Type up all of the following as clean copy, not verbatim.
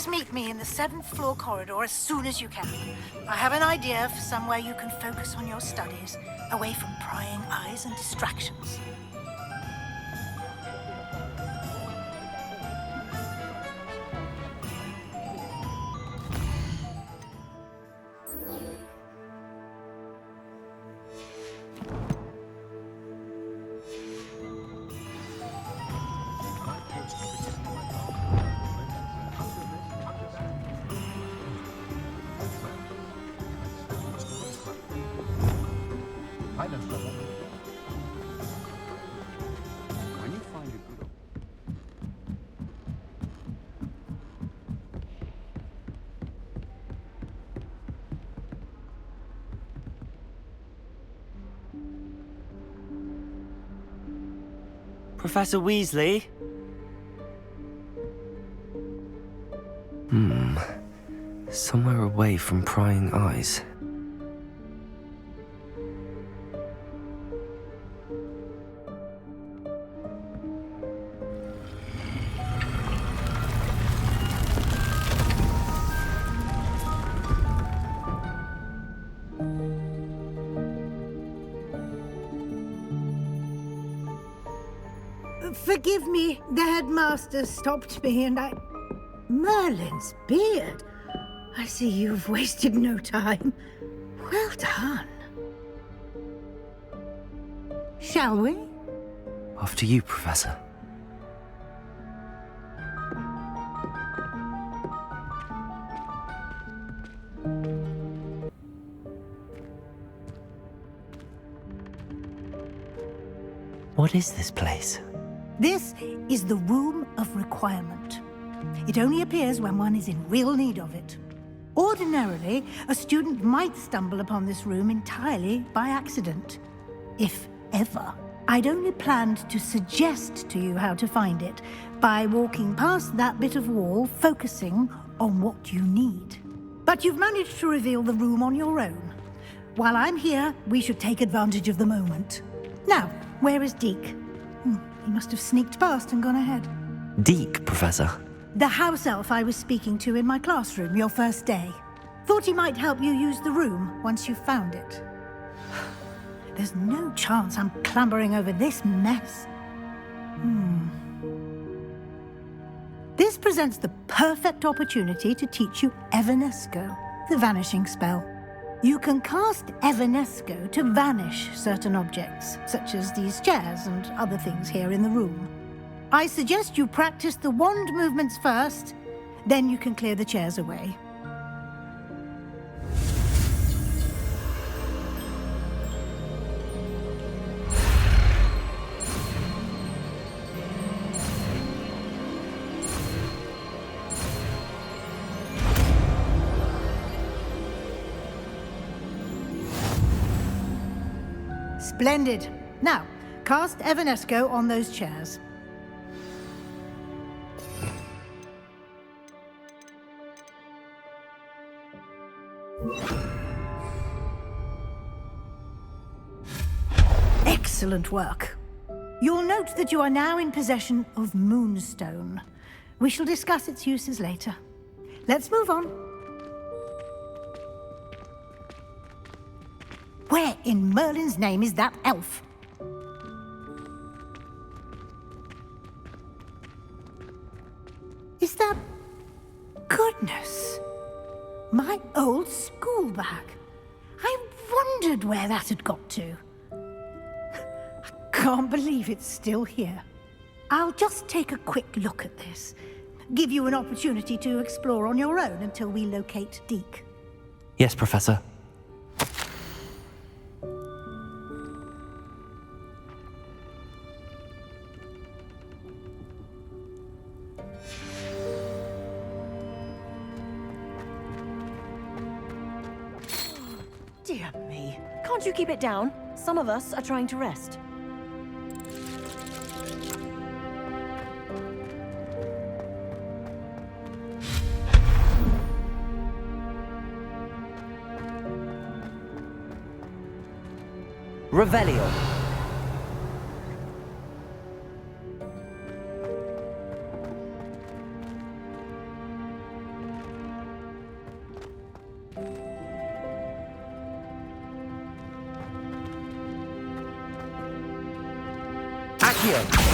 Please meet me in the 7th floor corridor as soon as you can. I have an idea for somewhere you can focus on your studies, away from prying eyes and distractions. Professor Weasley? Somewhere away from prying eyes. Forgive me, the headmaster stopped me and Merlin's beard. I see you've wasted no time. Well done. Shall we? After you, Professor. What is this place? This is the Room of Requirement. It only appears when one is in real need of it. Ordinarily, a student might stumble upon this room entirely by accident. If ever. I'd only planned to suggest to you how to find it by walking past that bit of wall, focusing on what you need. But you've managed to reveal the room on your own. While I'm here, we should take advantage of the moment. Now, where is Deke? He must have sneaked past and gone ahead. Deke, Professor. The house elf I was speaking to in my classroom your first day. Thought he might help you use the room once you found it. There's no chance I'm clambering over this mess. This presents the perfect opportunity to teach you Evanesco, the vanishing spell. You can cast Evanesco to vanish certain objects, such as these chairs and other things here in the room. I suggest you practice the wand movements first, then you can clear the chairs away. Splendid. Now, cast Evanesco on those chairs. Excellent work. You'll note that you are now in possession of Moonstone. We shall discuss its uses later. Let's move on. Where in Merlin's name is that elf? Is that... Goodness! My old school bag. I wondered where that had got to. I can't believe it's still here. I'll just take a quick look at this. Give you an opportunity to explore on your own until we locate Deke. Yes, Professor. Dear me. Can't you keep it down? Some of us are trying to rest. Revelio. Accio!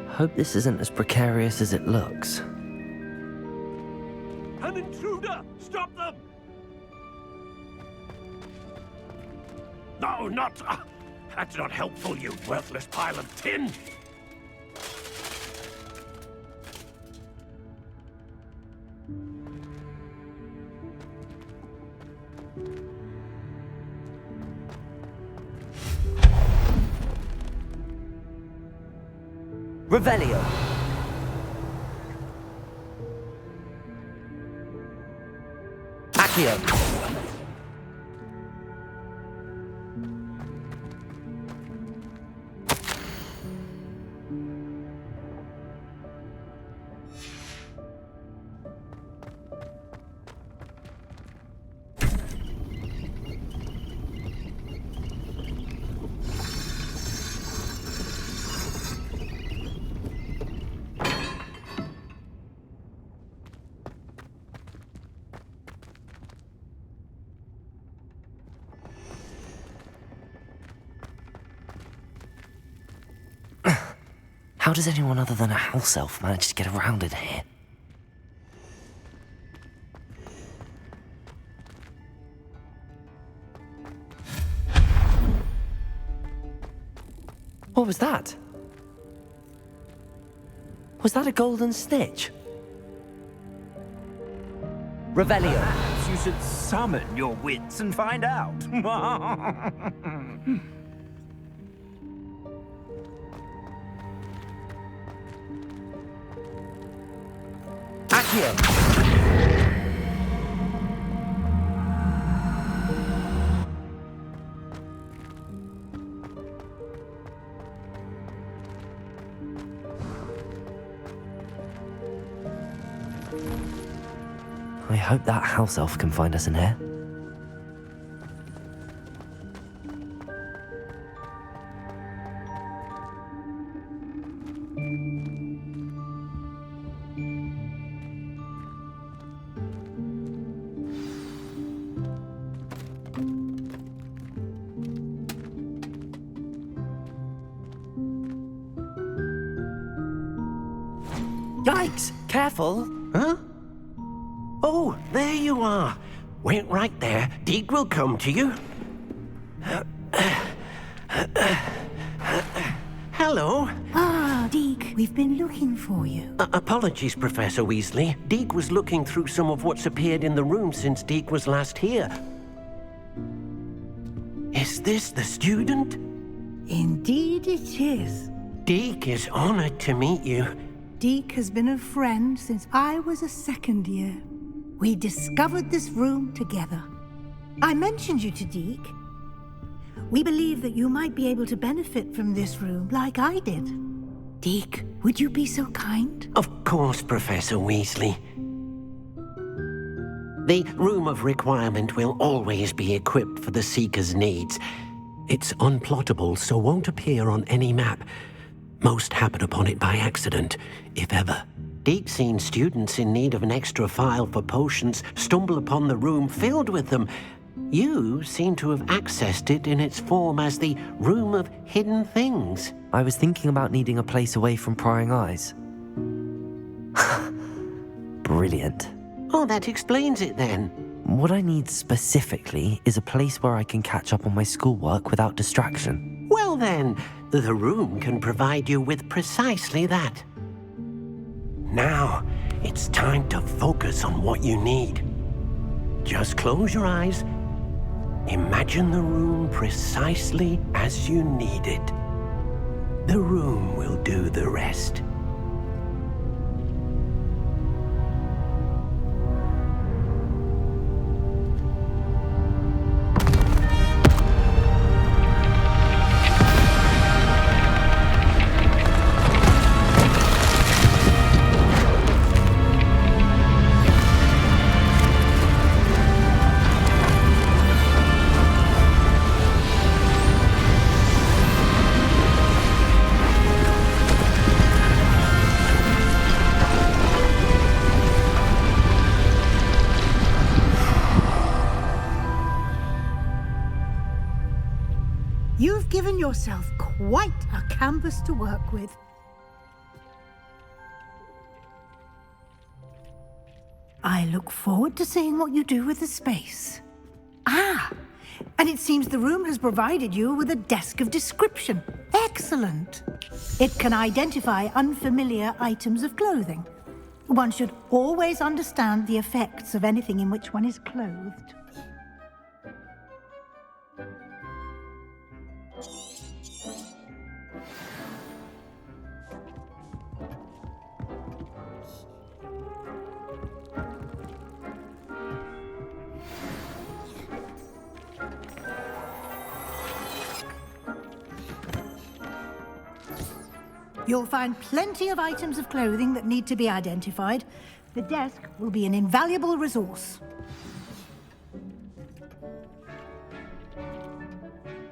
Hope this isn't as precarious as it looks. An intruder! Stop them! No, not... that's not helpful, you worthless pile of tin! Revelio! Accio! How does anyone other than a house elf manage to get around in here? What was that? Was that a golden snitch? Revelio. Perhaps you should summon your wits and find out. Accio! I hope that house elf can find us in here. Yikes! Careful! Huh? Oh, there you are. Wait right there. Deek will come to you. Hello. Ah, Deke, we've been looking for you. Apologies, Professor Weasley. Deek was looking through some of what's appeared in the room since Deek was last here. Is this the student? Indeed it is. Deek is honored to meet you. Deke has been a friend since I was a second year. We discovered this room together. I mentioned you to Deke. We believe that you might be able to benefit from this room like I did. Deke, would you be so kind? Of course, Professor Weasley. The Room of Requirement will always be equipped for the Seeker's needs. It's unplottable, so won't appear on any map. Most happen upon it by accident, if ever. Deke's seen students in need of an extra file for potions stumble upon the room filled with them. You seem to have accessed it in its form as the Room of Hidden Things. I was thinking about needing a place away from prying eyes. Brilliant. Oh, that explains it then. What I need specifically is a place where I can catch up on my schoolwork without distraction. Well then, the room can provide you with precisely that. Now, it's time to focus on what you need. Just close your eyes. Imagine the room precisely as you need it. The room will do the rest. given yourself quite a canvas to work with. I look forward to seeing what you do with the space. Ah, and it seems the room has provided you with a desk of description. Excellent. It can identify unfamiliar items of clothing. One should always understand the effects of anything in which one is clothed. You'll find plenty of items of clothing that need to be identified. The desk will be an invaluable resource.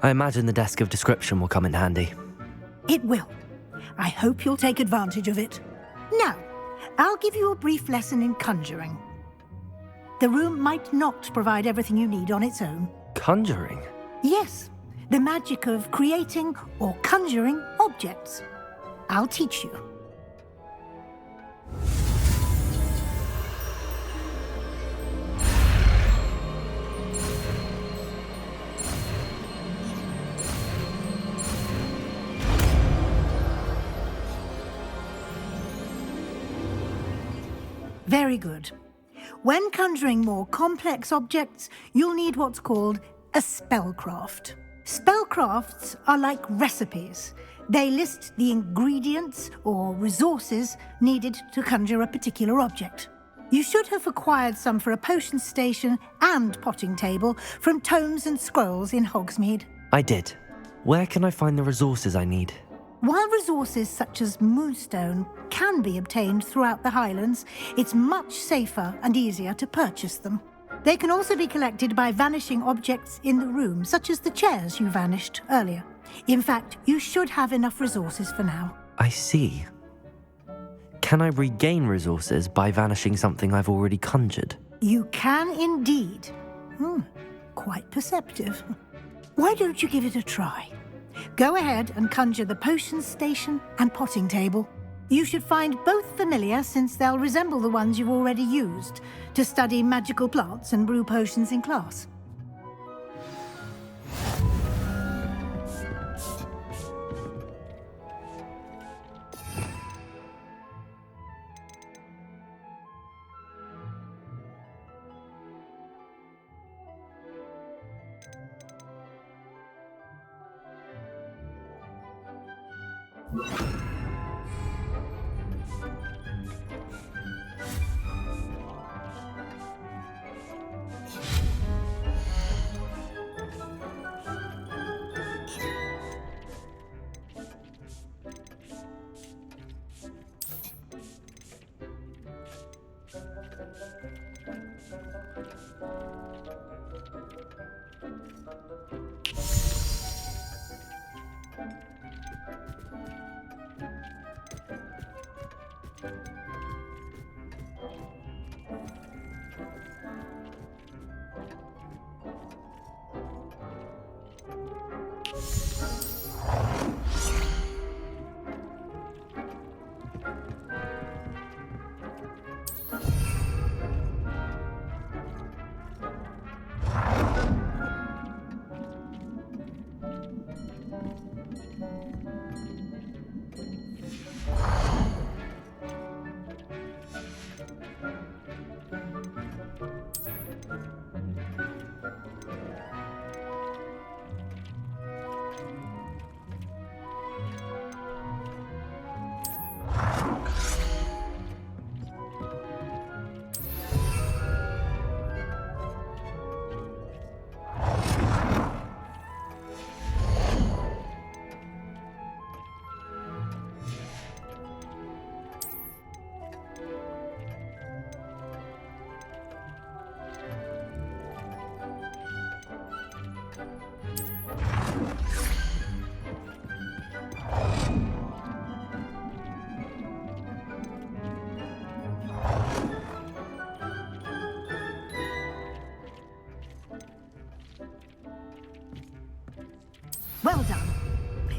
I imagine the desk of description will come in handy. It will. I hope you'll take advantage of it. Now, I'll give you a brief lesson in conjuring. The room might not provide everything you need on its own. Conjuring? Yes, the magic of creating or conjuring objects. I'll teach you. Very good. When conjuring more complex objects, you'll need what's called a spellcraft. Spellcrafts are like recipes. They list the ingredients or resources needed to conjure a particular object. You should have acquired some for a potion station and potting table from tomes and scrolls in Hogsmeade. I did. Where can I find the resources I need? While resources such as moonstone can be obtained throughout the Highlands, it's much safer and easier to purchase them. They can also be collected by vanishing objects in the room, such as the chairs you vanished earlier. In fact, you should have enough resources for now. I see. Can I regain resources by vanishing something I've already conjured? You can indeed. Quite perceptive. Why don't you give it a try? Go ahead and conjure the potion station and potting table. You should find both familiar, since they'll resemble the ones you've already used to study magical plants and brew potions in class.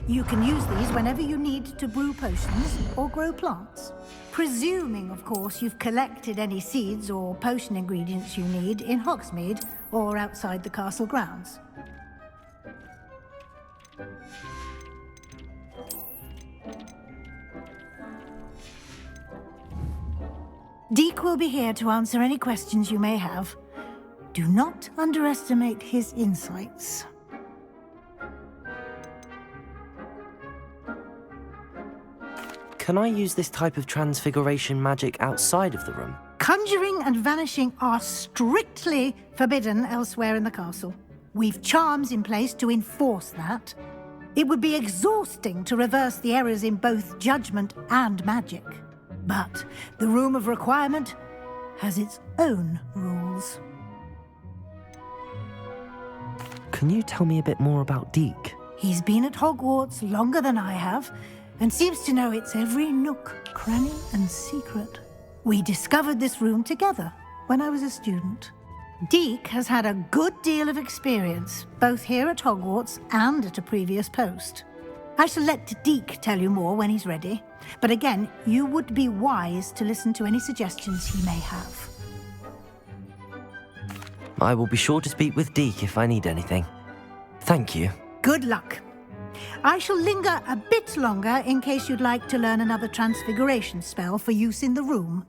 You can use these whenever you need to brew potions or grow plants. Presuming, of course, you've collected any seeds or potion ingredients you need in Hogsmeade or outside the castle grounds. Deek will be here to answer any questions you may have. Do not underestimate his insights. Can I use this type of transfiguration magic outside of the room? Conjuring and vanishing are strictly forbidden elsewhere in the castle. We've charms in place to enforce that. It would be exhausting to reverse the errors in both judgment and magic. But the Room of Requirement has its own rules. Can you tell me a bit more about Deek? He's been at Hogwarts longer than I have, and seems to know its every nook, cranny, and secret. We discovered this room together when I was a student. Deek has had a good deal of experience, both here at Hogwarts and at a previous post. I shall let Deek tell you more when he's ready, but again, you would be wise to listen to any suggestions he may have. I will be sure to speak with Deek if I need anything. Thank you. Good luck. I shall linger a bit longer in case you'd like to learn another transfiguration spell for use in the room.